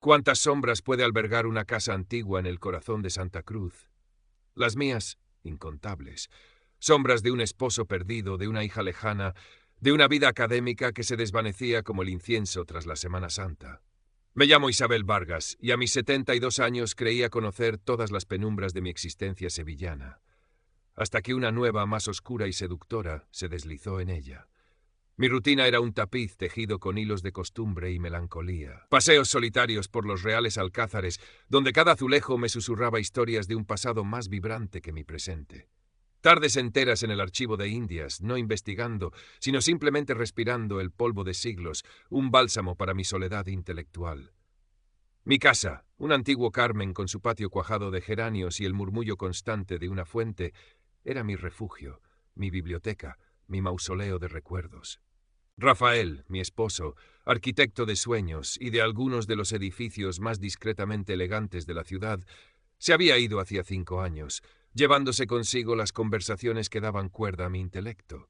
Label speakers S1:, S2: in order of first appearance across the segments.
S1: ¿Cuántas sombras puede albergar una casa antigua en el corazón de Santa Cruz? Las mías, incontables. Sombras de un esposo perdido, de una hija lejana, de una vida académica que se desvanecía como el incienso tras la Semana Santa. Me llamo Isabel Vargas, y a mis 72 años creía conocer todas las penumbras de mi existencia sevillana, hasta que una nueva, más oscura y seductora, se deslizó en ella. Mi rutina era un tapiz tejido con hilos de costumbre y melancolía. Paseos solitarios por los reales alcázares, donde cada azulejo me susurraba historias de un pasado más vibrante que mi presente. Tardes enteras en el archivo de Indias, no investigando, sino simplemente respirando el polvo de siglos, un bálsamo para mi soledad intelectual. Mi casa, un antiguo Carmen con su patio cuajado de geranios y el murmullo constante de una fuente, era mi refugio, mi biblioteca, mi mausoleo de recuerdos. Rafael, mi esposo, arquitecto de sueños y de algunos de los edificios más discretamente elegantes de la ciudad, se había ido hacía 5 años, llevándose consigo las conversaciones que daban cuerda a mi intelecto.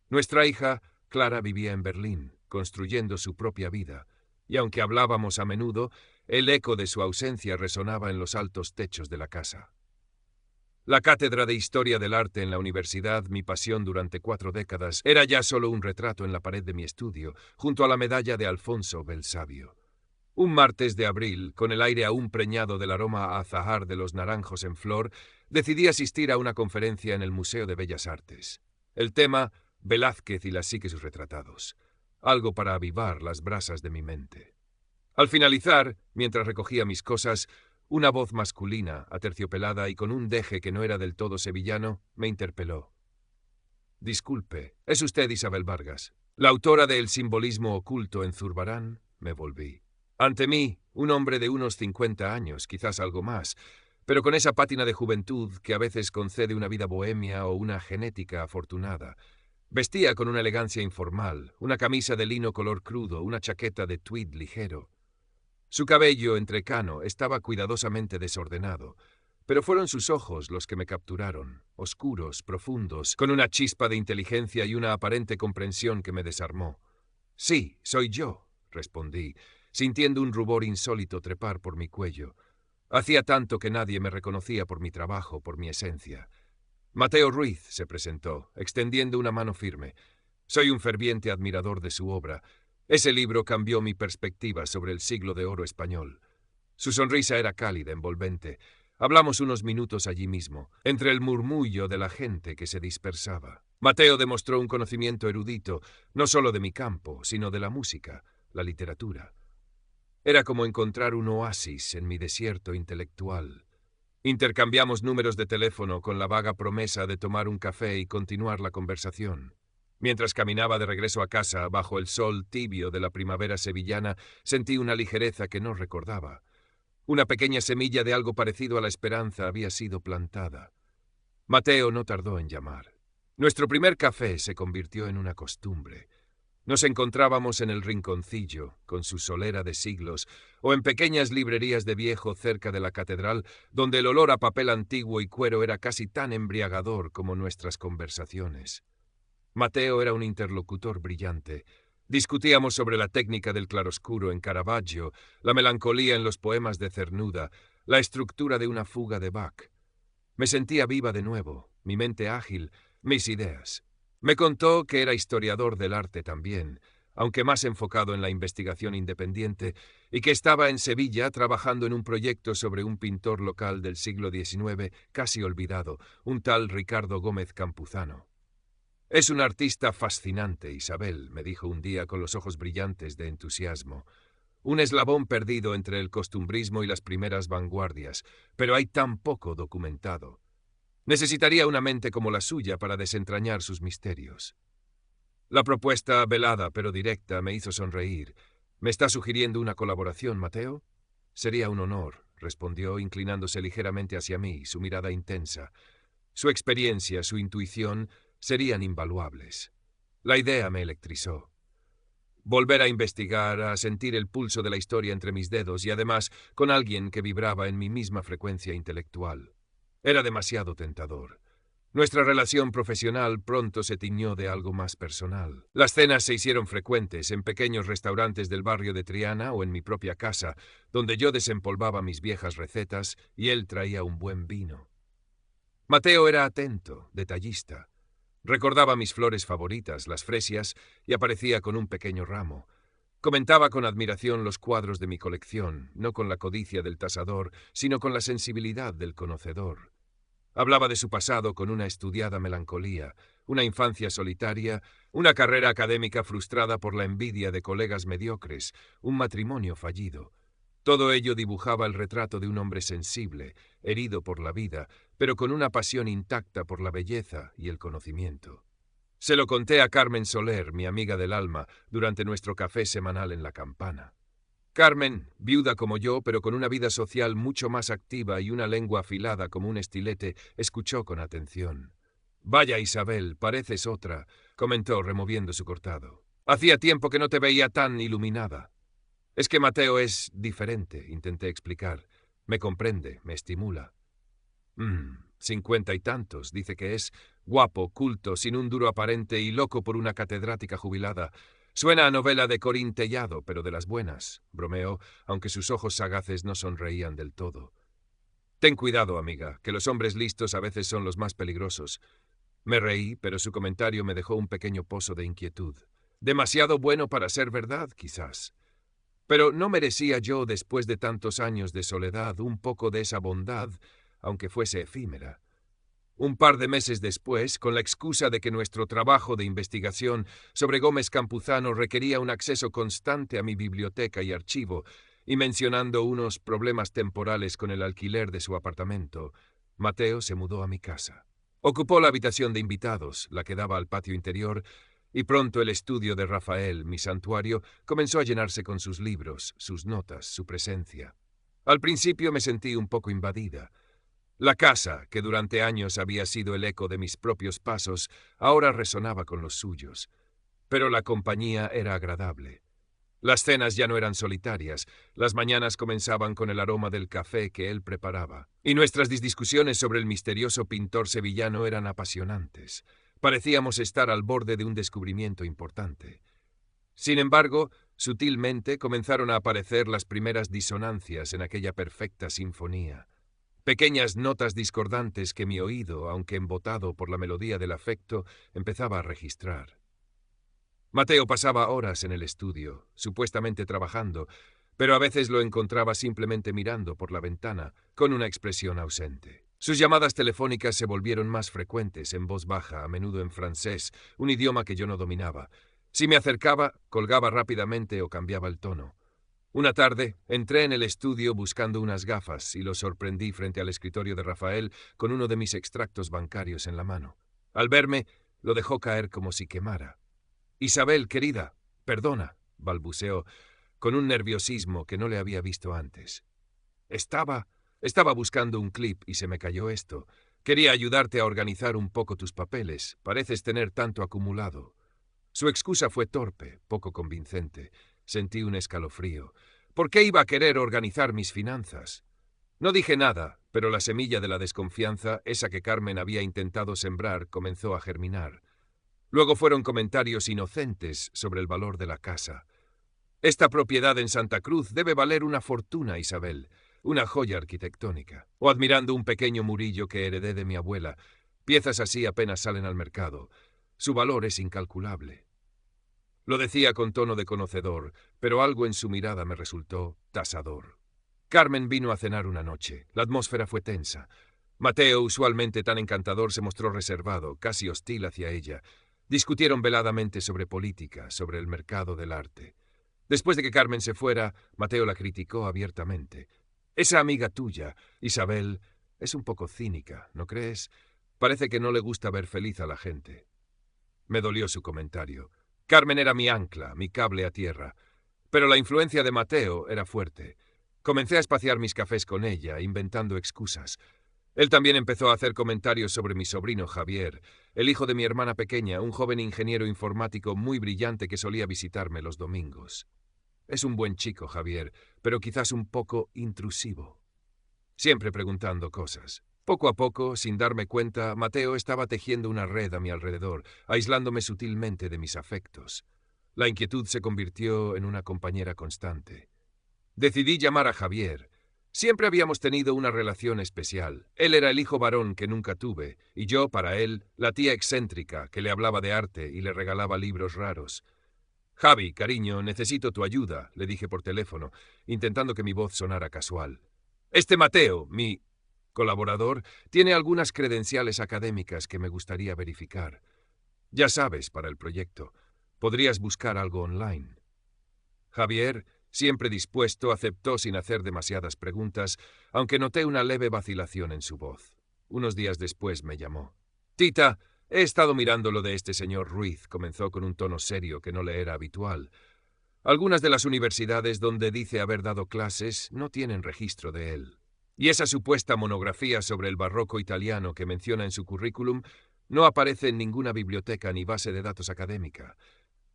S1: Nuestra hija, Clara, vivía en Berlín, construyendo su propia vida, y aunque hablábamos a menudo, el eco de su ausencia resonaba en los altos techos de la casa. La cátedra de Historia del Arte en la universidad, mi pasión durante 4 décadas, era ya solo un retrato en la pared de mi estudio, junto a la medalla de Alfonso Belsabio. Un martes de abril, con el aire aún preñado del aroma a azahar de los naranjos en flor, decidí asistir a una conferencia en el Museo de Bellas Artes. El tema, Velázquez y las psiques retratados. Algo para avivar las brasas de mi mente. Al finalizar, mientras recogía mis cosas, una voz masculina, aterciopelada y con un deje que no era del todo sevillano, me interpeló. «Disculpe, ¿es usted Isabel Vargas, la autora de El simbolismo oculto en Zurbarán?» Me volví. Ante mí, un hombre de unos 50 años, quizás algo más, pero con esa pátina de juventud que a veces concede una vida bohemia o una genética afortunada. Vestía con una elegancia informal, una camisa de lino color crudo, una chaqueta de tweed ligero. Su cabello entrecano estaba cuidadosamente desordenado, pero fueron sus ojos los que me capturaron, oscuros, profundos, con una chispa de inteligencia y una aparente comprensión que me desarmó. «Sí, soy yo», respondí, sintiendo un rubor insólito trepar por mi cuello. Hacía tanto que nadie me reconocía por mi trabajo, por mi esencia. Mateo Ruiz se presentó, extendiendo una mano firme. Soy un ferviente admirador de su obra. Ese libro cambió mi perspectiva sobre el siglo de oro español. Su sonrisa era cálida, envolvente. Hablamos unos minutos allí mismo, entre el murmullo de la gente que se dispersaba. Mateo demostró un conocimiento erudito, no solo de mi campo, sino de la música, la literatura. Era como encontrar un oasis en mi desierto intelectual. Intercambiamos números de teléfono con la vaga promesa de tomar un café y continuar la conversación. Mientras caminaba de regreso a casa, bajo el sol tibio de la primavera sevillana, sentí una ligereza que no recordaba. Una pequeña semilla de algo parecido a la esperanza había sido plantada. Mateo no tardó en llamar. Nuestro primer café se convirtió en una costumbre. Nos encontrábamos en el rinconcillo, con su solera de siglos, o en pequeñas librerías de viejo cerca de la catedral, donde el olor a papel antiguo y cuero era casi tan embriagador como nuestras conversaciones. Mateo era un interlocutor brillante. Discutíamos sobre la técnica del claroscuro en Caravaggio, la melancolía en los poemas de Cernuda, la estructura de una fuga de Bach. Me sentía viva de nuevo, mi mente ágil, mis ideas. Me contó que era historiador del arte también, aunque más enfocado en la investigación independiente, y que estaba en Sevilla trabajando en un proyecto sobre un pintor local del siglo XIX casi olvidado, un tal Ricardo Gómez Campuzano. «Es un artista fascinante, Isabel», me dijo un día con los ojos brillantes de entusiasmo. «Un eslabón perdido entre el costumbrismo y las primeras vanguardias, pero hay tan poco documentado. Necesitaría una mente como la suya para desentrañar sus misterios». La propuesta, velada pero directa, me hizo sonreír. «¿Me está sugiriendo una colaboración, Mateo?» «Sería un honor», respondió, inclinándose ligeramente hacia mí, su mirada intensa. Su experiencia, su intuición, serían invaluables. La idea me electrizó. Volver a investigar, a sentir el pulso de la historia entre mis dedos y además con alguien que vibraba en mi misma frecuencia intelectual. Era demasiado tentador. Nuestra relación profesional pronto se tiñó de algo más personal. Las cenas se hicieron frecuentes en pequeños restaurantes del barrio de Triana o en mi propia casa, donde yo desempolvaba mis viejas recetas y él traía un buen vino. Mateo era atento, detallista. Recordaba mis flores favoritas, las fresias, y aparecía con un pequeño ramo. Comentaba con admiración los cuadros de mi colección, no con la codicia del tasador, sino con la sensibilidad del conocedor. Hablaba de su pasado con una estudiada melancolía, una infancia solitaria, una carrera académica frustrada por la envidia de colegas mediocres, un matrimonio fallido. Todo ello dibujaba el retrato de un hombre sensible, herido por la vida, pero con una pasión intacta por la belleza y el conocimiento. Se lo conté a Carmen Soler, mi amiga del alma, durante nuestro café semanal en La Campana. Carmen, viuda como yo, pero con una vida social mucho más activa y una lengua afilada como un estilete, escuchó con atención. «Vaya, Isabel, pareces otra», comentó removiendo su cortado. «Hacía tiempo que no te veía tan iluminada». «Es que Mateo es diferente», intenté explicar. «Me comprende, me estimula». 50 y tantos, dice que es guapo, culto, sin un duro aparente y loco por una catedrática jubilada. Suena a novela de Corín Tellado, pero de las buenas, bromeó, aunque sus ojos sagaces no sonreían del todo. Ten cuidado, amiga, que los hombres listos a veces son los más peligrosos. Me reí, pero su comentario me dejó un pequeño pozo de inquietud. Demasiado bueno para ser verdad, quizás. Pero ¿no merecía yo, después de tantos años de soledad, un poco de esa bondad, aunque fuese efímera? Un par de meses después, con la excusa de que nuestro trabajo de investigación sobre Gómez Campuzano requería un acceso constante a mi biblioteca y archivo, y mencionando unos problemas temporales con el alquiler de su apartamento, Mateo se mudó a mi casa. Ocupó la habitación de invitados, la que daba al patio interior, y pronto el estudio de Rafael, mi santuario, comenzó a llenarse con sus libros, sus notas, su presencia. Al principio me sentí un poco invadida. La casa, que durante años había sido el eco de mis propios pasos, ahora resonaba con los suyos. Pero la compañía era agradable. Las cenas ya no eran solitarias, las mañanas comenzaban con el aroma del café que él preparaba, y nuestras discusiones sobre el misterioso pintor sevillano eran apasionantes. Parecíamos estar al borde de un descubrimiento importante. Sin embargo, sutilmente comenzaron a aparecer las primeras disonancias en aquella perfecta sinfonía. Pequeñas notas discordantes que mi oído, aunque embotado por la melodía del afecto, empezaba a registrar. Mateo pasaba horas en el estudio, supuestamente trabajando, pero a veces lo encontraba simplemente mirando por la ventana, con una expresión ausente. Sus llamadas telefónicas se volvieron más frecuentes, en voz baja, a menudo en francés, un idioma que yo no dominaba. Si me acercaba, colgaba rápidamente o cambiaba el tono. Una tarde, entré en el estudio buscando unas gafas y lo sorprendí frente al escritorio de Rafael con uno de mis extractos bancarios en la mano. Al verme, lo dejó caer como si quemara. «Isabel, querida, perdona», balbuceó, con un nerviosismo que no le había visto antes. Estaba buscando un clip y se me cayó esto. Quería ayudarte a organizar un poco tus papeles. Pareces tener tanto acumulado». Su excusa fue torpe, poco convincente. Sentí un escalofrío. ¿Por qué iba a querer organizar mis finanzas? No dije nada, pero la semilla de la desconfianza, esa que Carmen había intentado sembrar, comenzó a germinar. Luego fueron comentarios inocentes sobre el valor de la casa. «Esta propiedad en Santa Cruz debe valer una fortuna, Isabel, una joya arquitectónica». O admirando un pequeño murillo que heredé de mi abuela. Piezas así apenas salen al mercado. Su valor es incalculable. Lo decía con tono de conocedor, pero algo en su mirada me resultó tasador. Carmen vino a cenar una noche. La atmósfera fue tensa. Mateo, usualmente tan encantador, se mostró reservado, casi hostil hacia ella. Discutieron veladamente sobre política, sobre el mercado del arte. Después de que Carmen se fuera, Mateo la criticó abiertamente. «Esa amiga tuya, Isabel, es un poco cínica, ¿no crees? Parece que no le gusta ver feliz a la gente». Me dolió su comentario. Carmen era mi ancla, mi cable a tierra. Pero la influencia de Mateo era fuerte. Comencé a espaciar mis cafés con ella, inventando excusas. Él también empezó a hacer comentarios sobre mi sobrino Javier, el hijo de mi hermana pequeña, un joven ingeniero informático muy brillante que solía visitarme los domingos. «Es un buen chico, Javier, pero quizás un poco intrusivo. Siempre preguntando cosas». Poco a poco, sin darme cuenta, Mateo estaba tejiendo una red a mi alrededor, aislándome sutilmente de mis afectos. La inquietud se convirtió en una compañera constante. Decidí llamar a Javier. Siempre habíamos tenido una relación especial. Él era el hijo varón que nunca tuve, y yo, para él, la tía excéntrica que le hablaba de arte y le regalaba libros raros. Javi, cariño, necesito tu ayuda, le dije por teléfono, intentando que mi voz sonara casual. Este Mateo, mi colaborador, tiene algunas credenciales académicas que me gustaría verificar. Ya sabes, para el proyecto. Podrías buscar algo online. Javier, siempre dispuesto, aceptó sin hacer demasiadas preguntas, aunque noté una leve vacilación en su voz. Unos días después me llamó. «Tita, he estado mirando lo de este señor Ruiz», comenzó con un tono serio que no le era habitual. «Algunas de las universidades donde dice haber dado clases no tienen registro de él. Y esa supuesta monografía sobre el barroco italiano que menciona en su currículum no aparece en ninguna biblioteca ni base de datos académica.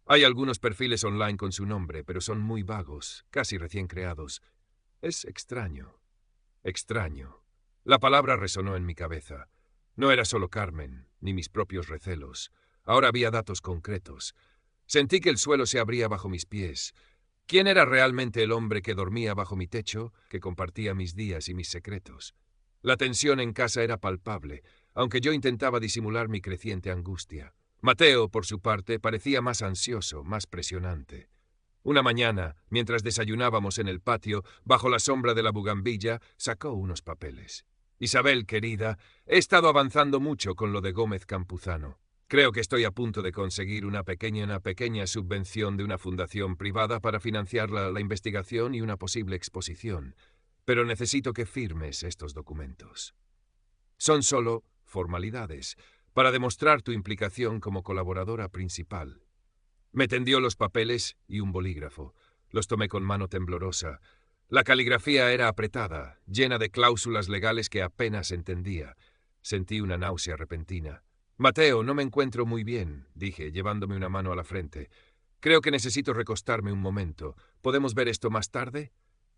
S1: Hay algunos perfiles online con su nombre, pero son muy vagos, casi recién creados. Es extraño. Extraño. La palabra resonó en mi cabeza. No era solo Carmen, ni mis propios recelos. Ahora había datos concretos. Sentí que el suelo se abría bajo mis pies. ¿Quién era realmente el hombre que dormía bajo mi techo, que compartía mis días y mis secretos? La tensión en casa era palpable, aunque yo intentaba disimular mi creciente angustia. Mateo, por su parte, parecía más ansioso, más presionante. Una mañana, mientras desayunábamos en el patio, bajo la sombra de la bugambilla, sacó unos papeles. «Isabel, querida, he estado avanzando mucho con lo de Gómez Campuzano. Creo que estoy a punto de conseguir una pequeña subvención de una fundación privada para financiar la investigación y una posible exposición. Pero necesito que firmes estos documentos. Son solo formalidades, para demostrar tu implicación como colaboradora principal». Me tendió los papeles y un bolígrafo. Los tomé con mano temblorosa. La caligrafía era apretada, llena de cláusulas legales que apenas entendía. Sentí una náusea repentina. «Mateo, no me encuentro muy bien», dije, llevándome una mano a la frente. «Creo que necesito recostarme un momento. ¿Podemos ver esto más tarde?»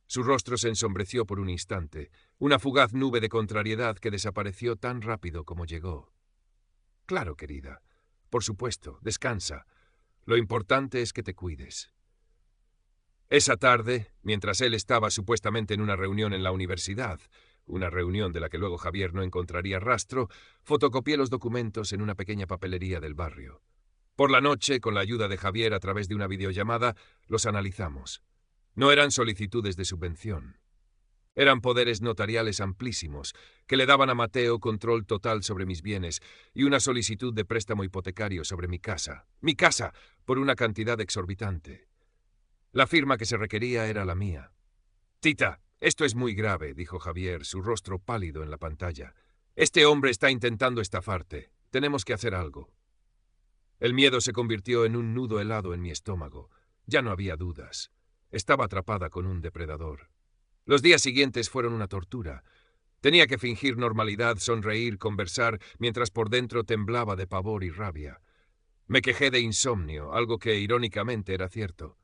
S1: Su rostro se ensombreció por un instante, una fugaz nube de contrariedad que desapareció tan rápido como llegó. «Claro, querida. Por supuesto, descansa. Lo importante es que te cuides». Esa tarde, mientras él estaba supuestamente en una reunión en la universidad, una reunión de la que luego Javier no encontraría rastro, fotocopié los documentos en una pequeña papelería del barrio. Por la noche, con la ayuda de Javier a través de una videollamada, los analizamos. No eran solicitudes de subvención. Eran poderes notariales amplísimos, que le daban a Mateo control total sobre mis bienes y una solicitud de préstamo hipotecario sobre mi casa, por una cantidad exorbitante. La firma que se requería era la mía. «Tita, esto es muy grave», dijo Javier, su rostro pálido en la pantalla. «Este hombre está intentando estafarte. Tenemos que hacer algo». El miedo se convirtió en un nudo helado en mi estómago. Ya no había dudas. Estaba atrapada con un depredador. Los días siguientes fueron una tortura. Tenía que fingir normalidad, sonreír, conversar, mientras por dentro temblaba de pavor y rabia. Me quejé de insomnio, algo que irónicamente era cierto.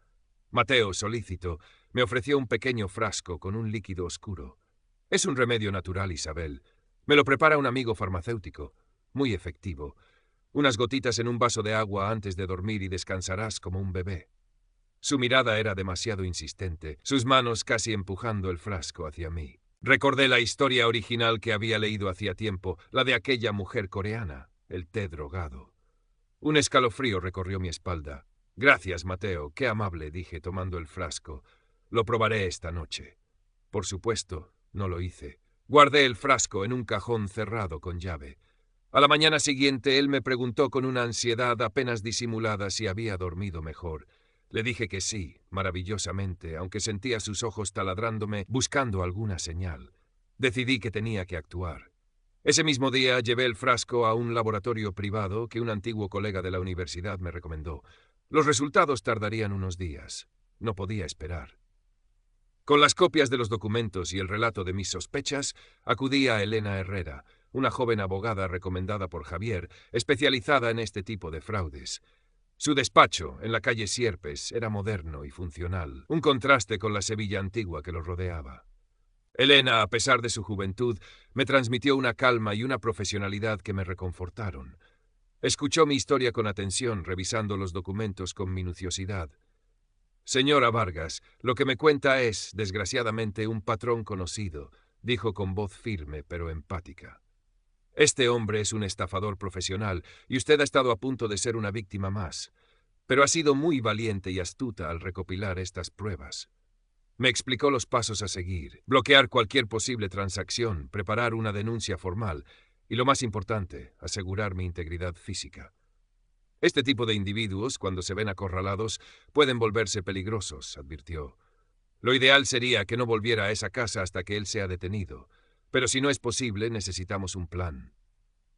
S1: Mateo, solícito, me ofreció un pequeño frasco con un líquido oscuro. «Es un remedio natural, Isabel. Me lo prepara un amigo farmacéutico. Muy efectivo. Unas gotitas en un vaso de agua antes de dormir y descansarás como un bebé». Su mirada era demasiado insistente, sus manos casi empujando el frasco hacia mí. Recordé la historia original que había leído hacía tiempo, la de aquella mujer coreana, el té drogado. Un escalofrío recorrió mi espalda. «Gracias, Mateo, qué amable», dije, tomando el frasco. «Lo probaré esta noche». Por supuesto, no lo hice. Guardé el frasco en un cajón cerrado con llave. A la mañana siguiente él me preguntó con una ansiedad apenas disimulada si había dormido mejor. Le dije que sí, maravillosamente, aunque sentía sus ojos taladrándome buscando alguna señal. Decidí que tenía que actuar. Ese mismo día llevé el frasco a un laboratorio privado que un antiguo colega de la universidad me recomendó. Los resultados tardarían unos días. No podía esperar. Con las copias de los documentos y el relato de mis sospechas, acudí a Elena Herrera, una joven abogada recomendada por Javier, especializada en este tipo de fraudes. Su despacho, en la calle Sierpes, era moderno y funcional, un contraste con la Sevilla antigua que lo rodeaba. Elena, a pesar de su juventud, me transmitió una calma y una profesionalidad que me reconfortaron. Escuchó mi historia con atención, revisando los documentos con minuciosidad. «Señora Vargas, lo que me cuenta es, desgraciadamente, un patrón conocido», dijo con voz firme pero empática. «Este hombre es un estafador profesional y usted ha estado a punto de ser una víctima más, pero ha sido muy valiente y astuta al recopilar estas pruebas». Me explicó los pasos a seguir: bloquear cualquier posible transacción, preparar una denuncia formal y, lo más importante, asegurar mi integridad física. Este tipo de individuos, cuando se ven acorralados, pueden volverse peligrosos, advirtió. Lo ideal sería que no volviera a esa casa hasta que él sea detenido, pero si no es posible, necesitamos un plan.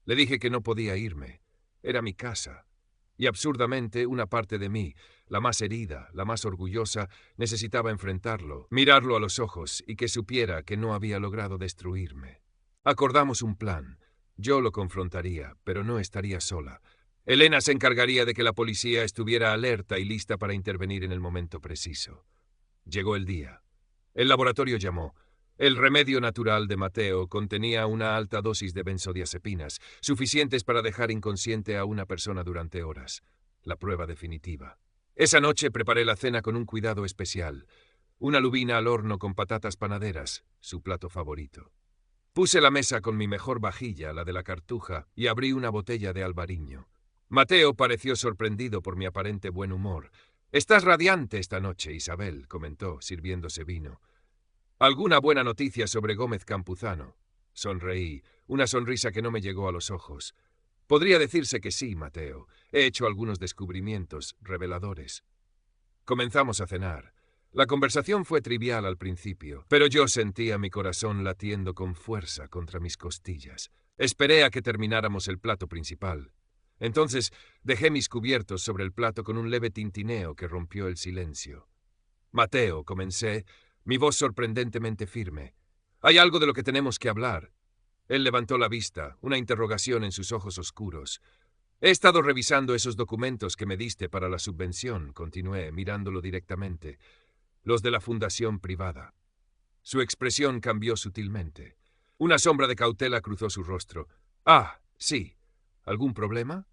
S1: Le dije que no podía irme. Era mi casa. Y absurdamente, una parte de mí, la más herida, la más orgullosa, necesitaba enfrentarlo, mirarlo a los ojos y que supiera que no había logrado destruirme. Acordamos un plan. Yo lo confrontaría, pero no estaría sola. Elena se encargaría de que la policía estuviera alerta y lista para intervenir en el momento preciso. Llegó el día. El laboratorio llamó. El remedio natural de Mateo contenía una alta dosis de benzodiazepinas, suficientes para dejar inconsciente a una persona durante horas. La prueba definitiva. Esa noche preparé la cena con un cuidado especial. Una lubina al horno con patatas panaderas, su plato favorito. Puse la mesa con mi mejor vajilla, la de la Cartuja, y abrí una botella de albariño. Mateo pareció sorprendido por mi aparente buen humor. «Estás radiante esta noche, Isabel», comentó, sirviéndose vino. «¿Alguna buena noticia sobre Gómez Campuzano?» Sonreí, una sonrisa que no me llegó a los ojos. «Podría decirse que sí, Mateo. He hecho algunos descubrimientos reveladores». Comenzamos a cenar. La conversación fue trivial al principio, pero yo sentía mi corazón latiendo con fuerza contra mis costillas. Esperé a que termináramos el plato principal. Entonces dejé mis cubiertos sobre el plato con un leve tintineo que rompió el silencio. «Mateo», comencé, mi voz sorprendentemente firme. «Hay algo de lo que tenemos que hablar». Él levantó la vista, una interrogación en sus ojos oscuros. «He estado revisando esos documentos que me diste para la subvención», continué, mirándolo directamente. «Los de la fundación privada». Su expresión cambió sutilmente. Una sombra de cautela cruzó su rostro. «Ah, sí. ¿Algún problema?»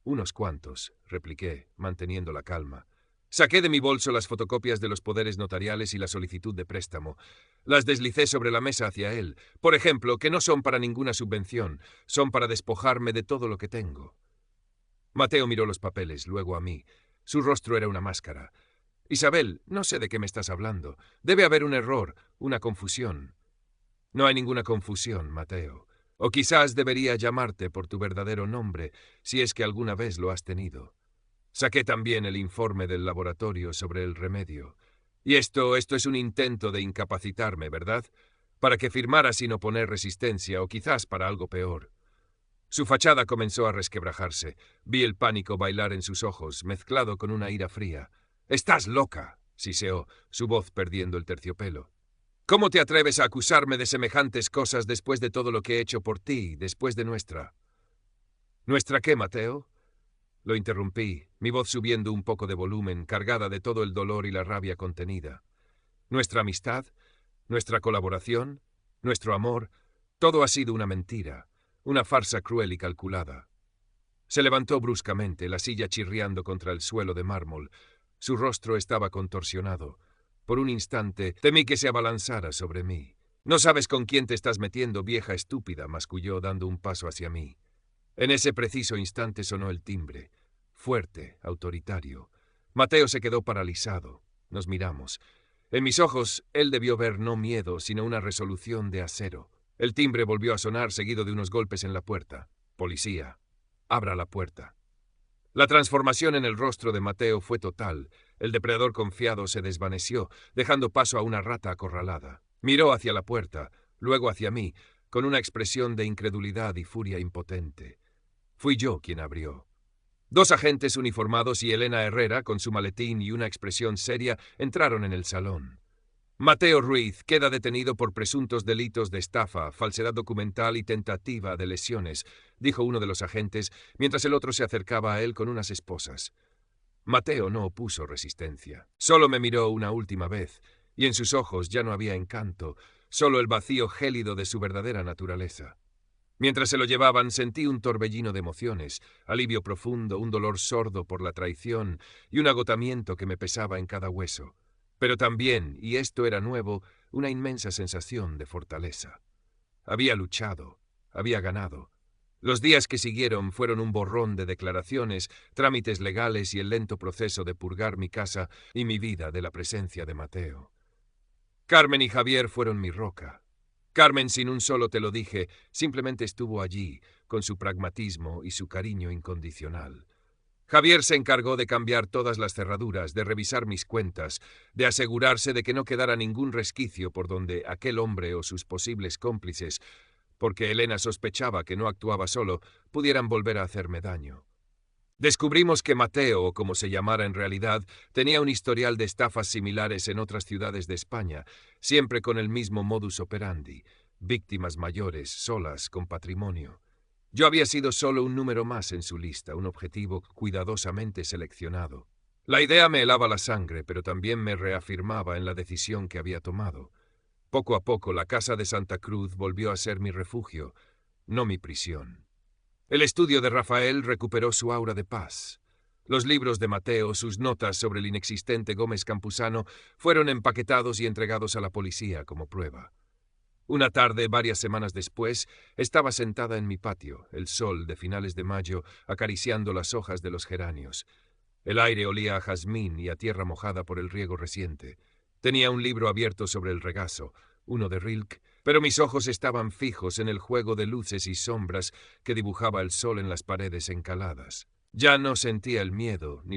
S1: «Unos cuantos», repliqué, manteniendo la calma. Saqué de mi bolso las fotocopias de los poderes notariales y la solicitud de préstamo. Las deslicé sobre la mesa hacia él. Por ejemplo, que no son para ninguna subvención, son para despojarme de todo lo que tengo. Mateo miró los papeles, luego a mí. Su rostro era una máscara. «Isabel, no sé de qué me estás hablando. Debe haber un error, una confusión». «No hay ninguna confusión, Mateo. O quizás debería llamarte por tu verdadero nombre, si es que alguna vez lo has tenido. Saqué también el informe del laboratorio sobre el remedio. Y esto es un intento de incapacitarme, ¿verdad? Para que firmara sin oponer resistencia, o quizás para algo peor». Su fachada comenzó a resquebrajarse. Vi el pánico bailar en sus ojos, mezclado con una ira fría. «¡Estás loca!», siseó, su voz perdiendo el terciopelo. «¿Cómo te atreves a acusarme de semejantes cosas después de todo lo que he hecho por ti, después de nuestra...» «¿Nuestra qué, Mateo?». Lo interrumpí, mi voz subiendo un poco de volumen, cargada de todo el dolor y la rabia contenida. «¿Nuestra amistad? ¿Nuestra colaboración? ¿Nuestro amor? Todo ha sido una mentira, una farsa cruel y calculada». Se levantó bruscamente, la silla chirriando contra el suelo de mármol. Su rostro estaba contorsionado. Por un instante temí que se abalanzara sobre mí. «No sabes con quién te estás metiendo, vieja estúpida», masculló dando un paso hacia mí. En ese preciso instante sonó el timbre. Fuerte, autoritario. Mateo se quedó paralizado. Nos miramos. En mis ojos, él debió ver no miedo, sino una resolución de acero. El timbre volvió a sonar, seguido de unos golpes en la puerta. «Policía, abra la puerta». La transformación en el rostro de Mateo fue total. El depredador confiado se desvaneció, dejando paso a una rata acorralada. Miró hacia la puerta, luego hacia mí, con una expresión de incredulidad y furia impotente. Fui yo quien abrió. Dos agentes uniformados y Elena Herrera, con su maletín y una expresión seria, entraron en el salón. «Mateo Ruiz queda detenido por presuntos delitos de estafa, falsedad documental y tentativa de lesiones», dijo uno de los agentes, mientras el otro se acercaba a él con unas esposas. Mateo no opuso resistencia. Solo me miró una última vez, y en sus ojos ya no había encanto, solo el vacío gélido de su verdadera naturaleza. Mientras se lo llevaban, sentí un torbellino de emociones, alivio profundo, un dolor sordo por la traición y un agotamiento que me pesaba en cada hueso. Pero también, y esto era nuevo, una inmensa sensación de fortaleza. Había luchado, había ganado. Los días que siguieron fueron un borrón de declaraciones, trámites legales y el lento proceso de purgar mi casa y mi vida de la presencia de Mateo. Carmen y Javier fueron mi roca. Carmen, sin un solo te lo dije, simplemente estuvo allí, con su pragmatismo y su cariño incondicional. Javier se encargó de cambiar todas las cerraduras, de revisar mis cuentas, de asegurarse de que no quedara ningún resquicio por donde aquel hombre o sus posibles cómplices, porque Elena sospechaba que no actuaba solo, pudieran volver a hacerme daño. Descubrimos que Mateo, o como se llamara en realidad, tenía un historial de estafas similares en otras ciudades de España, siempre con el mismo modus operandi, víctimas mayores, solas, con patrimonio. Yo había sido solo un número más en su lista, un objetivo cuidadosamente seleccionado. La idea me helaba la sangre, pero también me reafirmaba en la decisión que había tomado. Poco a poco la casa de Santa Cruz volvió a ser mi refugio, no mi prisión. El estudio de Rafael recuperó su aura de paz. Los libros de Mateo, sus notas sobre el inexistente Gómez Campuzano, fueron empaquetados y entregados a la policía como prueba. Una tarde, varias semanas después, estaba sentada en mi patio, el sol de finales de mayo acariciando las hojas de los geranios. El aire olía a jazmín y a tierra mojada por el riego reciente. Tenía un libro abierto sobre el regazo, uno de Rilke, pero mis ojos estaban fijos en el juego de luces y sombras que dibujaba el sol en las paredes encaladas. Ya no sentía el miedo ni